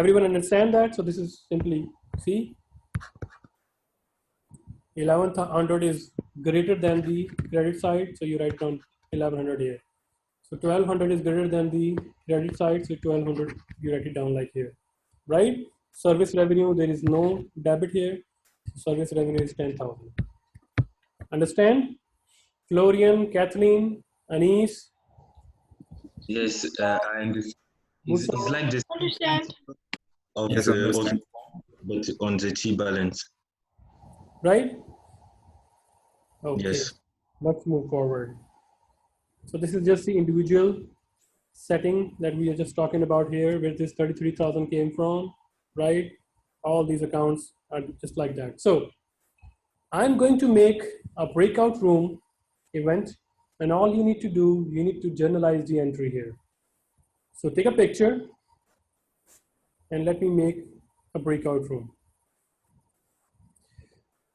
Everyone understand that? So this is simply, see, 1100 is greater than the credit side, so you write down 1100 here. So 1200 is greater than the credit side, so 1200 you write it down like here, right? Service revenue, there is no debit here. Service revenue is 10,000. Understand? Florian, Kathleen, Anis. Yes, and it's like this Understand. of Yes, the understand. but on the T balance. Right? Okay. Yes. Let's move forward. So this is just the individual setting that we are just talking about here, where this 33,000 came from, right? All these accounts are just like that. So I'm going to make a breakout room event, and all you need to do, you need to journalize the entry here. So take a picture and let me make a breakout room.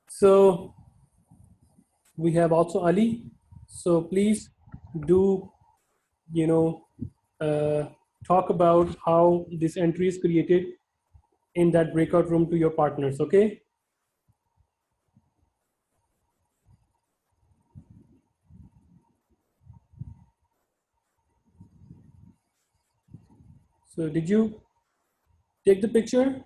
So we have also Ali. So please do, talk about how this entry is created in that breakout room to your partners, okay? So did you take the picture?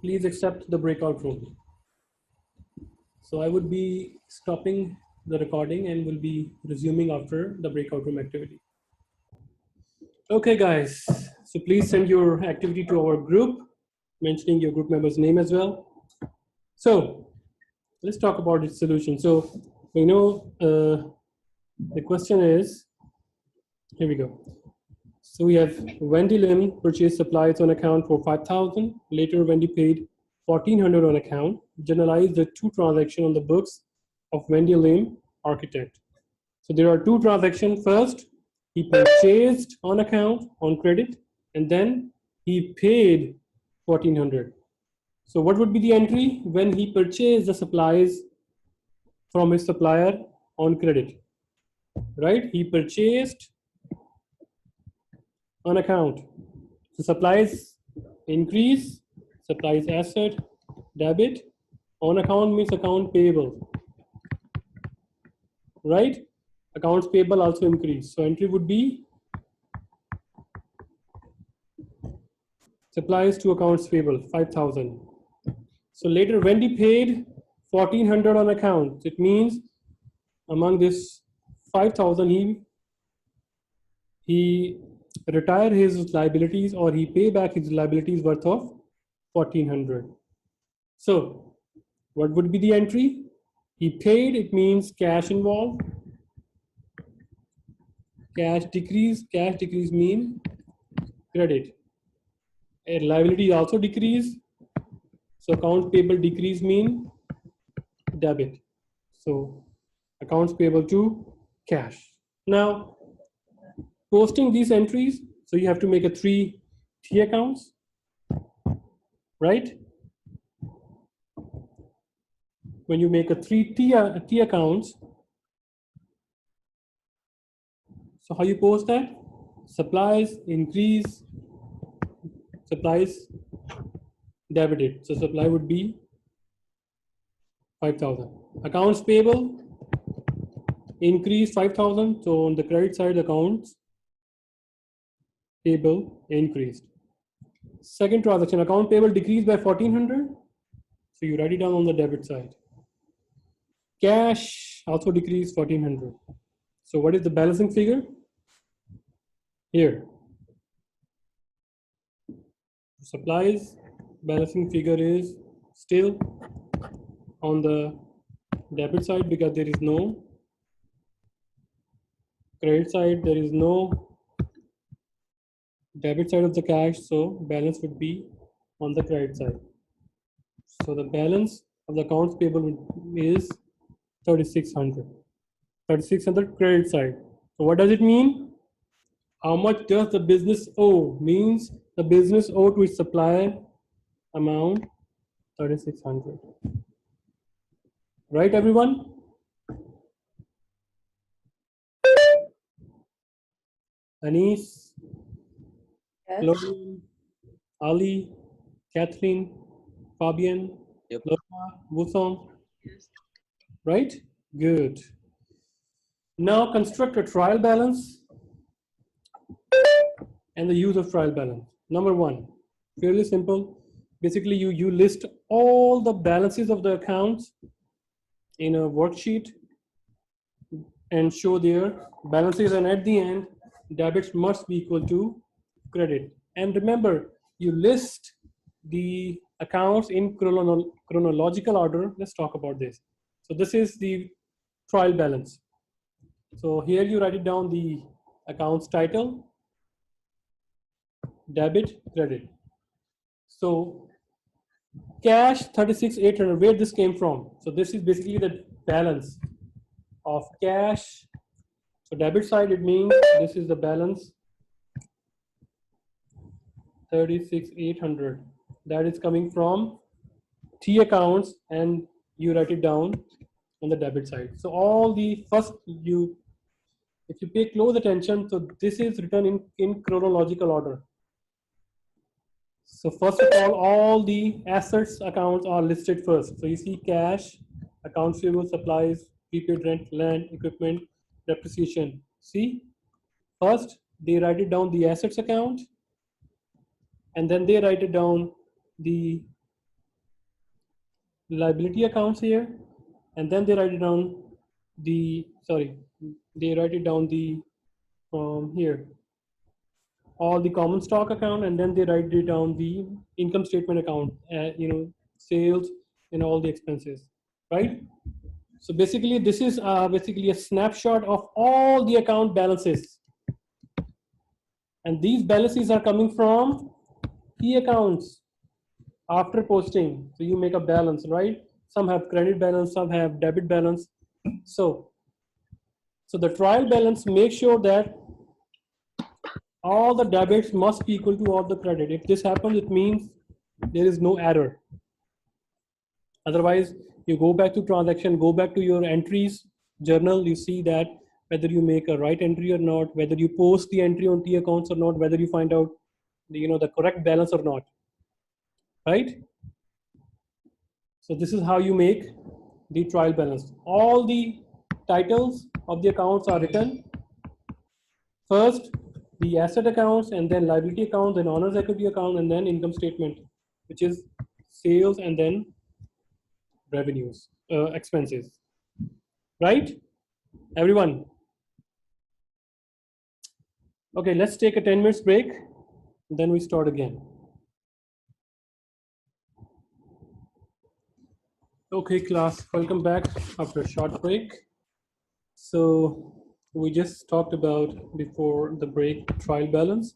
Please accept the breakout room. So I would be stopping the recording and will be resuming after the breakout room activity. Okay guys, so please send your activity to our group, mentioning your group member's name as well. So let's talk about its solution. So the question is, here we go. So we have Wendy Lim purchased supplies on account for 5,000. Later, Wendy paid 1,400 on account. Generalize the two transactions on the books of Wendy Lim, architect. So there are two transactions. First, he purchased on account on credit, and then he paid 1,400. So what would be the entry when he purchased the supplies from his supplier on credit? Right? He purchased on account. So supplies increase, supplies asset, debit. On account means account payable. Right? Accounts payable also increase. So entry would be supplies to accounts payable, 5,000. So later Wendy paid 1,400 on account. It means among this 5,000 he retire his liabilities, or he pay back his liabilities worth of 1,400. So what would be the entry? He paid, it means cash involved. Cash decrease mean credit. And liability also decrease. So accounts payable decrease mean debit. So accounts payable to cash. Now, posting these entries, so you have to make a 3 T accounts, right? When you make a 3 T accounts, so how you post that? Supplies increase, supplies debited. So supply would be 5,000. Accounts payable increase 5,000. So on the credit side, accounts payable increased. Second transaction, account payable decreased by 1,400. So you write it down on the debit side. Cash also decreased 1,400. So what is the balancing figure? Here. Supplies balancing figure is still on the debit side because there is no credit side, there is no debit side of the cash, so balance would be on the credit side. So the balance of the accounts payable is 3,600. 3,600 credit side. So what does it mean? How much does the business owe? Means the business owe to its supplier amount 3,600. Right, everyone? Anis, Yes. Florian, Ali, Catherine, Fabian, Yep. Laura, Wusong, right? Good. Now construct a trial balance and the use of trial balance. Number one, fairly simple. Basically, you list all the balances of the accounts in a worksheet and show their balances, and at the end, debits must be equal to credit. And remember, you list the accounts in chronological order. Let's talk about this. So this is the trial balance. So here you write it down, the accounts title, debit, credit. So cash 36,800, where this came from? So this is basically the balance of cash. So debit side, it means this is the balance 36,800. That is coming from T accounts, and you write it down on the debit side. So all the first, if you pay close attention, so this is written in chronological order. So first of all the assets accounts are listed first. So you see cash, accounts receivable, supplies, prepaid rent, land, equipment, depreciation. See, first they write it down the assets account, and then they write it down the liability accounts here, and then they write it down the, they write it down the here, all the common stock account, and then they write it down the income statement account, sales and all the expenses, right? So basically this is basically a snapshot of all the account balances, and these balances are coming from key accounts after posting. So you make a balance, right? Some have credit balance, some have debit balance. So the trial balance makes sure that all the debits must be equal to all the credit. If this happens, it means there is no error. Otherwise, you go back to transaction, go back to your entries journal, you see that whether you make a right entry or not, whether you post the entry on T accounts or not, whether you find out the correct balance or not, right? So this is how you make the trial balance. All the titles of the accounts are written. First, the asset accounts, and then liability accounts, then owner's equity account, and then income statement, which is sales, and then revenues, expenses. Right? Everyone? Okay, let's take a 10 minutes break, then we start again. Okay, class, welcome back after a short break. So we just talked about before the break trial balance,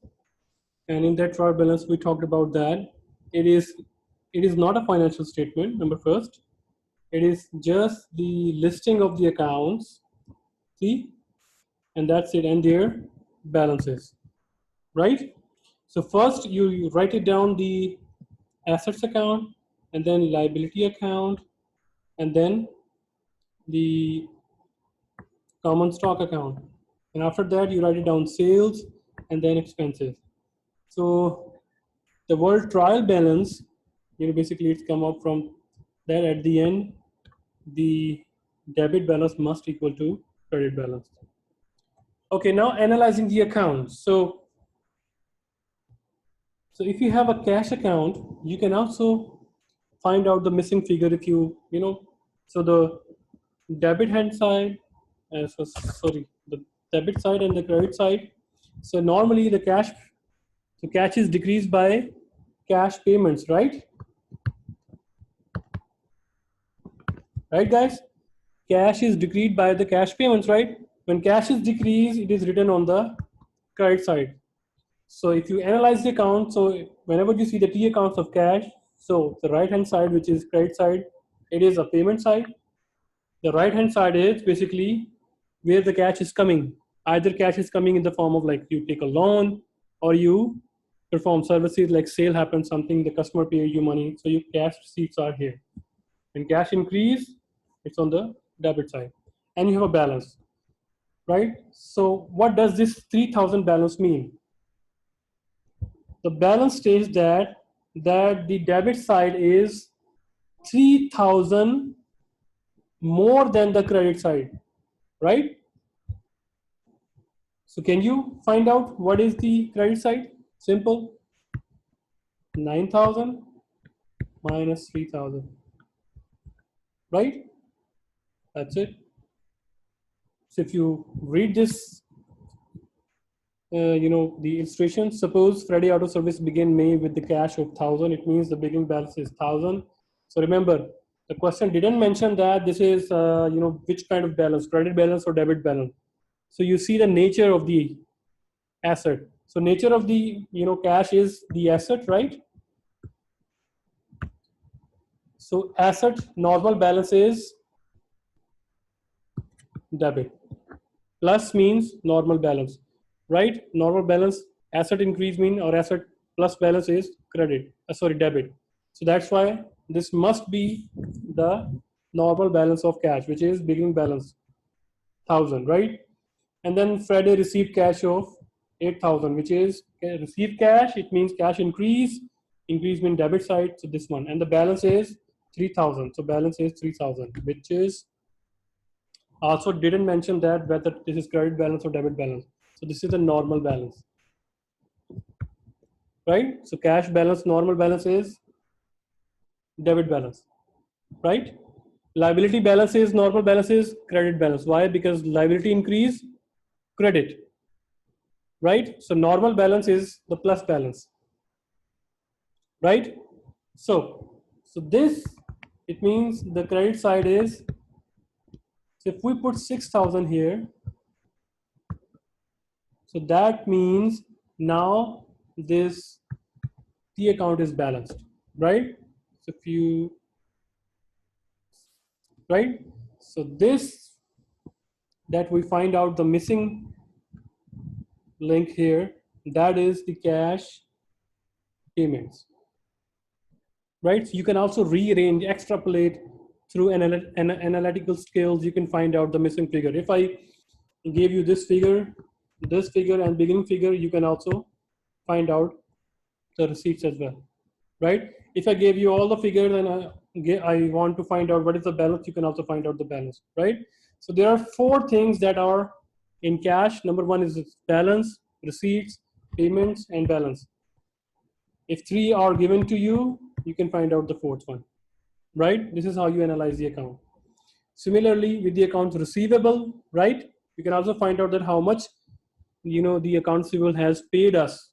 and in that trial balance we talked about that it is not a financial statement. Number first, it is just the listing of the accounts, see, and that's it, and their balances, right? So first you write it down, the assets account, and then liability account, and then the common stock account, and after that you write it down sales and then expenses. So the word trial balance, basically it's come up from that at the end the debit balance must equal to credit balance. Okay, now analyzing the accounts. So if you have a cash account, you can also find out the missing figure if so the debit hand side, the debit side and the credit side. So normally the cash is decreased by cash payments, right? Right, guys? Cash is decreased by the cash payments, right? When cash is decreased, it is written on the credit side. So if you analyze the account, so whenever you see the T accounts of cash, so the right hand side, which is credit side, it is a payment side. The right hand side is basically where the cash is coming. Either cash is coming in the form of like you take a loan, or you perform services like sale happens, something, the customer pays you money, so your cash receipts are here. When cash increase, it's on the debit side, and you have a balance. right? So what does this 3,000 balance mean? The balance states that the debit side is 3,000 more than the credit side, right? So can you find out what is the credit side? Simple. 9,000 minus 3,000, right? That's it. So if you read this, the illustration, suppose Friday Auto Service began May with the cash of 1,000. It means the beginning balance is 1,000. So remember, the question didn't mention that this is, which kind of balance, credit balance or debit balance. So you see the nature of the asset. So nature of the, cash is the asset, right? So asset normal balance is debit. Plus means normal balance, right? Normal balance, asset increase mean, or asset plus balance is credit, debit. So that's why this must be the normal balance of cash, which is beginning balance 1,000, right? And then Friday received cash of 8,000, which is received cash. It means cash increase. Increase means debit side. So this one, and the balance is 3,000. So balance is 3,000, which is also didn't mention that whether this is credit balance or debit balance. So this is the normal balance, right? So cash balance, normal balance is debit balance, right? Liability balance is normal balance is credit balance. Why? Because liability increase, credit, right? So normal balance is the plus balance, right? So this, it means the credit side is, so if we put 6,000 here, so that means now this the account is balanced, right? So if you, right? So this, that we find out the missing link here, that is the cash payments, right? So you can also rearrange, extrapolate through analytical skills. You can find out the missing figure. If I gave you this figure and beginning figure, you can also find out the receipts as well, right? If I gave you all the figures and I want to find out what is the balance, you can also find out the balance, right? So there are 4 things that are in cash. Number 1 is balance, receipts, payments, and balance. If 3 are given to you, you can find out the 4th one, right? This is how you analyze the account. Similarly, with the accounts receivable, right? You can also find out that how much, the accounts receivable has paid us,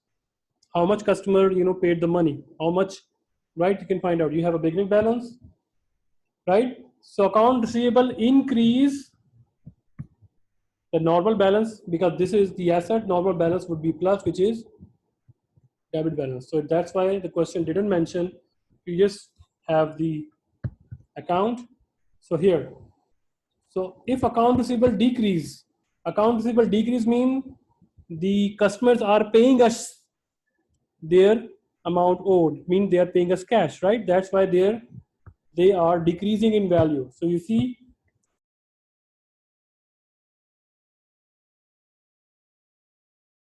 how much customer, paid the money, how much, right? You can find out. You have a beginning balance, right? So account receivable increase the normal balance, because this is the asset. Normal balance would be plus, which is debit balance. So that's why the question didn't mention. You just have the account. So here, so if account receivable decrease mean the customers are paying us their amount owed, mean they are paying us cash, right? That's why they are decreasing in value. So you see